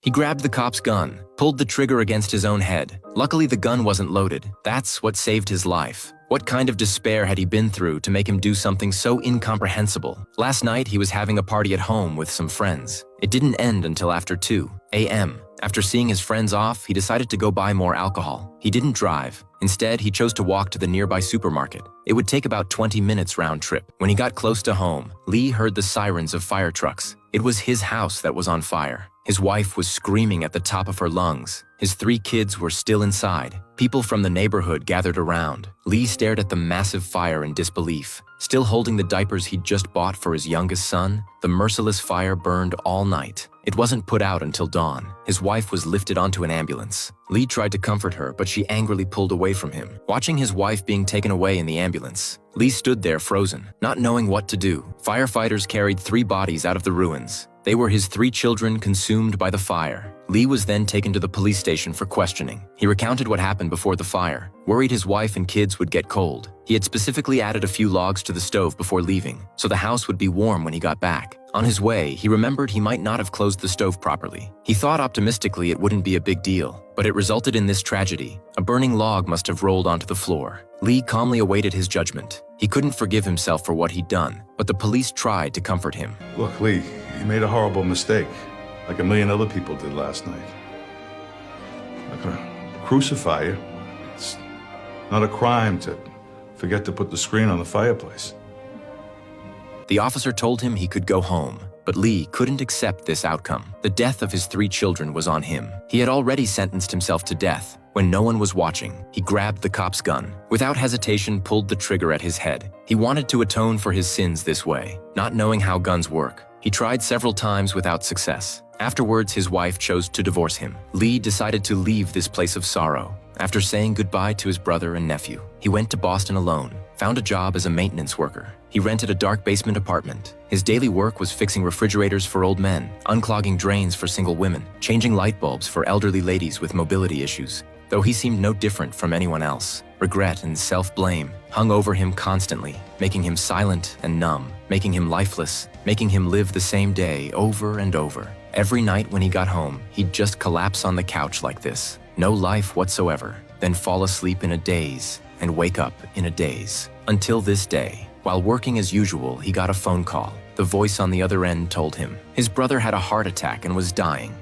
He grabbed the cop's gun, pulled the trigger against his own head. Luckily, the gun wasn't loaded. That's what saved his life. What kind of despair had he been through to make him do something so incomprehensible? Last night, he was having a party at home with some friends. It didn't end until after 2 a.m. After seeing his friends off, he decided to go buy more alcohol. He didn't drive. Instead, he chose to walk to the nearby supermarket. It would take about 20 minutes round trip. When he got close to home, Lee heard the sirens of fire trucks. It was his house that was on fire. His wife was screaming at the top of her lungs. His 3 kids were still inside. People from the neighborhood gathered around. Lee stared at the massive fire in disbelief. Still holding the diapers he'd just bought for his youngest son, the merciless fire burned all night. It wasn't put out until dawn. His wife was lifted onto an ambulance. Lee tried to comfort her, but she angrily pulled away from him. Watching his wife being taken away in the ambulance, Lee stood there frozen, not knowing what to do. Firefighters carried 3 bodies out of the ruins. They were his 3 children consumed by the fire. Lee was then taken to the police station for questioning. He recounted what happened before the fire, worried his wife and kids would get cold. He had specifically added a few logs to the stove before leaving, so the house would be warm when he got back. On his way, he remembered he might not have closed the stove properly. He thought optimistically it wouldn't be a big deal, but it resulted in this tragedy. A burning log must have rolled onto the floor. Lee calmly awaited his judgment. He couldn't forgive himself for what he'd done, but the police tried to comfort him. Look, Lee, you made a horrible mistake, like a million other people did last night. I'm not gonna crucify you. It's not a crime to forget to put the screen on the fireplace. The officer told him he could go home, but Lee couldn't accept this outcome. The death of his 3 children was on him. He had already sentenced himself to death. When no one was watching, he grabbed the cop's gun. Without hesitation, pulled the trigger at his head. He wanted to atone for his sins this way, not knowing how guns work. He tried several times without success. Afterwards, his wife chose to divorce him. Lee decided to leave this place of sorrow. After saying goodbye to his brother and nephew, he went to Boston alone, found a job as a maintenance worker. He rented a dark basement apartment. His daily work was fixing refrigerators for old men, unclogging drains for single women, changing light bulbs for elderly ladies with mobility issues. Though he seemed no different from anyone else, regret and self-blame hung over him constantly, making him silent and numb, making him lifeless, making him live the same day over and over. Every night when he got home, he'd just collapse on the couch like this. No life whatsoever, then fall asleep in a daze and wake up in a daze. Until this day, while working as usual, he got a phone call. The voice on the other end told him his brother had a heart attack and was dying.